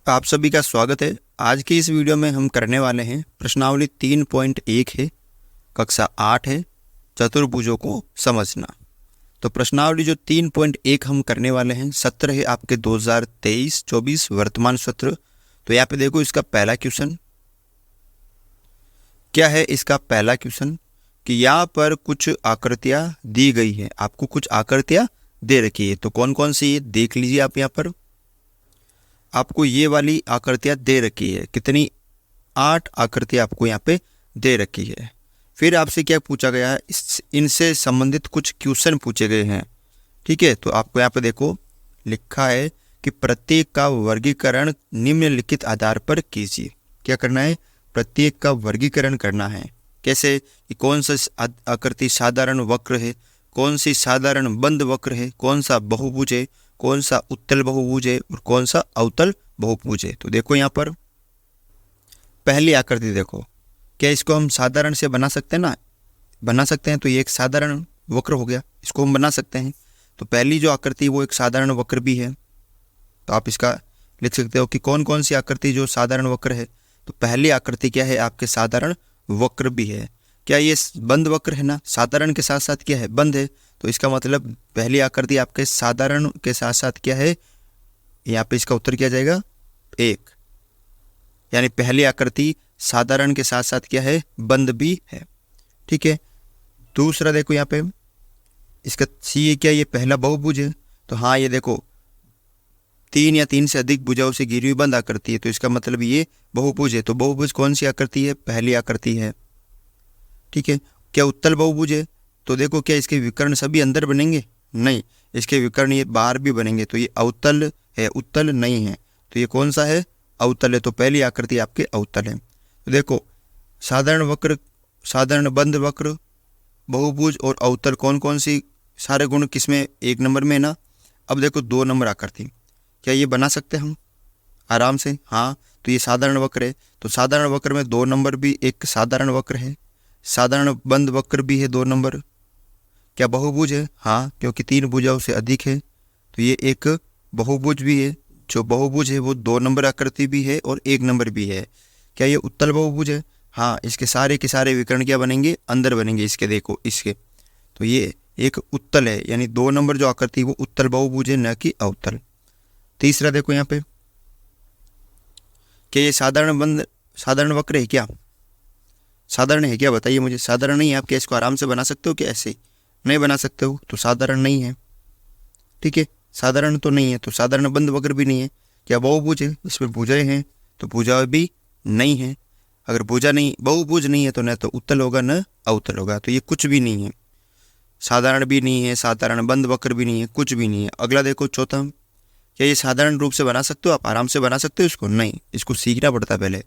आप सभी का स्वागत है। आज की इस वीडियो में हम करने वाले हैं प्रश्नावली 3.1 है, कक्षा 8 है, चतुर्भुजों को समझना। तो प्रश्नावली जो 3.1 हम करने वाले हैं, सत्र है आपके 2023-24 वर्तमान सत्र। तो यहाँ पे देखो इसका पहला क्वेश्चन क्या है। इसका पहला क्वेश्चन कि यहाँ पर कुछ आकृतियाँ दी गई है, आपको कुछ आकृतियाँ दे रखी है। तो कौन कौन सी, ये देख लीजिए। आप यहाँ पर आपको ये वाली आकृतियाँ दे रखी है। कितनी? 8 आकृतियाँ आपको यहाँ पे दे रखी है। फिर आपसे क्या पूछा गया है, इनसे संबंधित कुछ क्वेश्चन पूछे गए हैं। ठीक है, तो आपको यहाँ पे देखो लिखा है कि प्रत्येक का वर्गीकरण निम्नलिखित आधार पर कीजिए। क्या करना है? प्रत्येक का वर्गीकरण करना है। कैसे? कि कौन सा आकृति साधारण वक्र है, कौन सी साधारण बंद वक्र है, कौन सा बहुभुज है, कौन सा उत्तल बहुभुज है और कौन सा अवतल बहुभुज है। तो देखो यहाँ पर पहली आकृति देखो, क्या इसको हम साधारण से बना सकते हैं ना? बना सकते हैं। तो ये एक साधारण वक्र हो गया, इसको हम बना सकते हैं। तो पहली जो आकृति वो एक साधारण वक्र भी है। तो आप इसका लिख सकते हो कि कौन कौन सी आकृति जो साधारण वक्र है। तो पहली आकृति क्या है? आपके साधारण वक्र भी है। क्या ये बंद वक्र है ना? साधारण के साथ साथ क्या है? बंद है। तो इसका मतलब पहली आकृति आपके साधारण के साथ साथ क्या है? यहाँ पे इसका उत्तर क्या जाएगा? 1। यानी पहली आकृति साधारण के साथ साथ क्या है? बंद भी है। ठीक है। दूसरा देखो यहाँ पे इसका सी है, क्या ये पहला बहुभुज है? तो हाँ, ये देखो 3 या 3 से अधिक भुजाओं से घिरी हुई बंद आकृति है। तो इसका मतलब ये बहुभुज है। तो बहुभुज कौन सी आकृति है? पहली आकृति है। ठीक है। क्या उत्तल बहुभुज है? तो देखो क्या इसके विकर्ण सभी अंदर बनेंगे? नहीं, इसके विकर्ण ये बाहर भी बनेंगे। तो ये अवतल है, उत्तल नहीं है। तो ये कौन सा है? अवतल है। तो पहली आकृति आपके अवतल है। तो देखो साधारण वक्र, साधारण बंद वक्र, बहुभुज और अवतल कौन कौन सी सारे गुण किसमें? 1 नंबर में ना। अब देखो 2 नंबर आकृति, क्या ये बना सकते हैं हम आराम से? हाँ। तो ये साधारण वक्र है। तो साधारण वक्र में 2 नंबर भी एक साधारण वक्र है। साधारण बंद वक्र भी है 2 नंबर। क्या बहुभुज है? हाँ, क्योंकि 3 भुजाओं से अधिक है। तो ये एक बहुभुज भी है। जो बहुभुज है वो 2 नंबर आकृति भी है और 1 नंबर भी है। क्या ये उत्तल बहुभुज है? हाँ, इसके सारे के सारे विकर्ण क्या बनेंगे? अंदर बनेंगे। इसके देखो इसके, तो ये एक उत्तल है। यानी 2 नंबर जो आकृति वो उत्तल बहुभुज है, न कि अवतल। तीसरा देखो यहाँ पे, क्या ये साधारण वक्र है? क्या साधारण है? क्या बताइए मुझे। साधारण नहीं है। आप क्या इसको आराम से बना सकते हो? क्या ऐसे नहीं बना सकते हो? तो साधारण नहीं है। ठीक है, साधारण तो नहीं है। तो साधारण बंद वक्र भी नहीं है। क्या बहुभुज है? इसमें भुजाएं हैं, तो भुजा भी नहीं है। अगर भुजा नहीं, बहुभुज नहीं है तो न तो उत्तल होगा न अवतल होगा। तो ये कुछ भी नहीं है। साधारण भी नहीं है, साधारण बंद वक्र भी नहीं है, कुछ भी नहीं है। अगला देखो चौथा, क्या ये साधारण रूप से बना सकते हो? आप आराम से बना सकते हो इसको? नहीं, इसको सीखना पड़ता है पहले।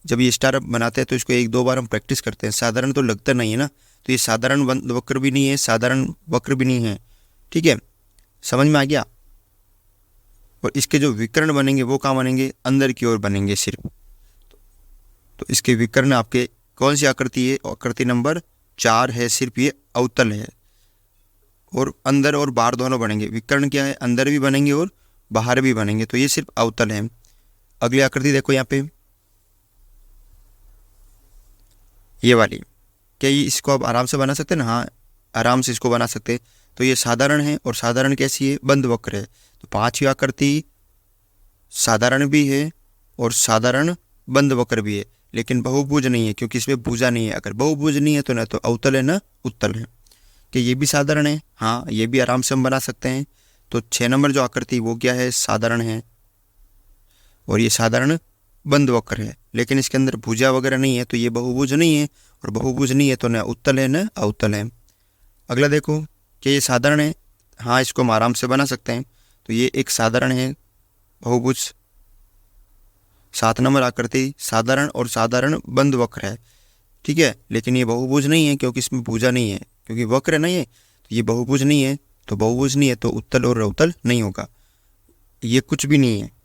जब ये स्टार बनाते हैं तो इसको 1-2 बार हम प्रैक्टिस करते हैं। साधारण तो लगता नहीं है ना। तो ये साधारण वक्र भी नहीं है, साधारण वक्र भी नहीं है। ठीक है, समझ में आ गया। और इसके जो विकर्ण बनेंगे वो कहाँ बनेंगे? अंदर की ओर बनेंगे सिर्फ। तो इसके विकर्ण आपके कौन सी आकृति है? आकृति नंबर 4 है। सिर्फ ये अवतल है और अंदर और बाहर दोनों बनेंगे। विकर्ण क्या है? अंदर भी बनेंगे और बाहर भी बनेंगे। तो ये सिर्फ अवतल है। अगली आकृति देखो यहाँ पे, ये वाली, क्या ये इसको आप आराम से बना सकते हैं ना? हाँ, आराम से इसको बना सकते हैं। तो ये साधारण है और साधारण कैसी है? बंद वक्र है। तो 5वीं आकृति साधारण भी है और साधारण बंद वक्र भी है, लेकिन बहुभुज नहीं है क्योंकि इसमें भुजा नहीं है। अगर बहुभुज नहीं है तो न तो अवतल है न उत्तल है। कि ये भी साधारण है? हाँ, ये भी आराम से हम बना सकते हैं। तो 6 नंबर जो आकृति वो क्या है? साधारण है और ये साधारण बंद वक्र है, लेकिन इसके अंदर भुजा वगैरह नहीं है। तो ये बहुभुज नहीं है और बहुभुज नहीं है तो न उत्तल है न अवतल है। अगला देखो, क्या ये साधारण है? हाँ, इसको हम आराम से बना सकते हैं। तो ये एक साधारण है बहुभुज। 7 नंबर आकृति साधारण और साधारण बंद वक्र है। ठीक है, लेकिन ये बहुभुज नहीं है क्योंकि इसमें भुजा नहीं है, क्योंकि वक्र है ना ये। तो ये बहुभुज नहीं है। तो बहुभुज नहीं है तो उत्तल और अवतल नहीं होगा। ये कुछ भी नहीं है।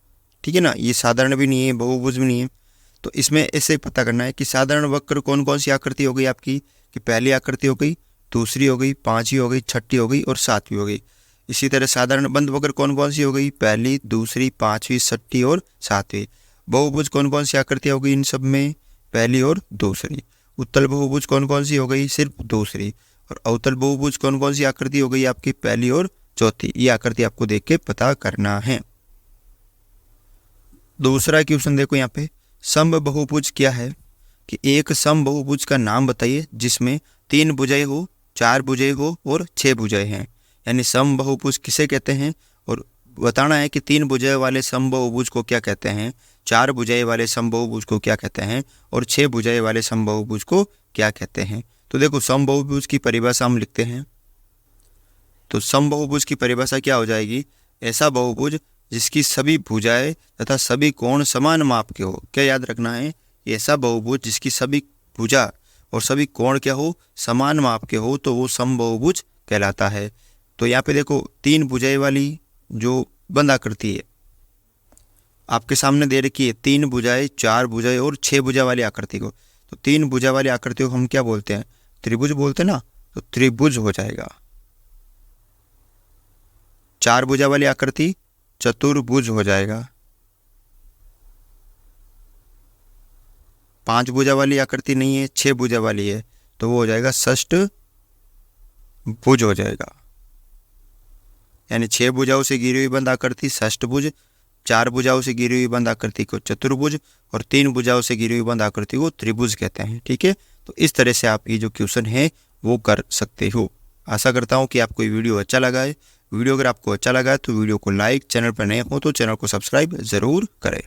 ठीक है ना, ये साधारण भी नहीं है, बहुभुज भी नहीं है। तो इसमें ऐसे पता करना है कि साधारण वक्र कौन कौन सी आकृति हो गई आपकी। कि पहली आकृति हो गई, दूसरी हो गई, 5वीं हो गई, 6ठी हो गई और 7वीं हो गई। इसी तरह साधारण बंद वक्र कौन कौन सी हो गई, पहली, दूसरी, पांचवी, छठी और सातवीं। बहुभुज कौन कौन सी आकृतियाँ हो गई इन सब में, पहली और दूसरी। उत्तल बहुभुज कौन कौन सी हो गई, सिर्फ दूसरी। और अवतल बहुभुज कौन कौन सी आकृति हो गई आपकी, पहली और चौथी। ये आकृति आपको देख के पता करना है। दूसरा क्वेश्चन देखो यहाँ पे, समबहुभुज क्या है कि एक समबहुभुज का नाम बताइए जिसमें 3 भुजाएं हो, 4 भुजाएं हो और 6 भुजाएं हैं। यानी समबहुभुज किसे कहते हैं, और बताना है कि 3 भुजाएं वाले समबहुभुज को क्या कहते हैं, 4 भुजाएं वाले समबहुभुज को क्या कहते हैं और 6 भुजाएं वाले समबहुभुज को क्या कहते हैं। तो देखो समबहुभुज की परिभाषा हम लिखते हैं। तो समबहुभुज की परिभाषा क्या हो जाएगी, ऐसा बहुभुज जिसकी सभी भुजाएं तथा सभी कोण समान माप के हो। क्या याद रखना है, ऐसा बहुभुज जिसकी सभी भुजा और सभी कोण क्या हो, समान माप के हो, तो वो समबहुभुज कहलाता है। तो यहाँ पे देखो 3 भुजाएं वाली जो बंद आकृति है आपके सामने दे रखी है, 3 भुजाएं, 4 भुजाएं और 6 भुजा वाली आकृति को। तो 3 भुजा वाली आकृति को हम क्या बोलते हैं, त्रिभुज बोलते हैं ना, तो त्रिभुज हो जाएगा। 4 भुजा वाली आकृति चतुर्भुज हो जाएगा। 5 भुजा वाली आकृति नहीं है, 6 भुजा वाली है, तो वो हो जाएगा षष्ठभुज हो जाएगा। यानी 6 भुजाओं से घिरी हुई बंद आकृति षष्ठभुज, 4 भुजाओं से घिरी हुई बंद आकृति को चतुर्भुज और 3 भुजाओं से घिरी हुई बंद आकृति को त्रिभुज कहते हैं। ठीक है, तो इस तरह से आप ये जो क्वेश्चन है वो कर सकते हो। आशा करता हूँ कि आपको ये वीडियो अच्छा लगा है। वीडियो अगर आपको अच्छा लगा है तो वीडियो को लाइक, चैनल पर नए हो तो चैनल को सब्सक्राइब ज़रूर करें।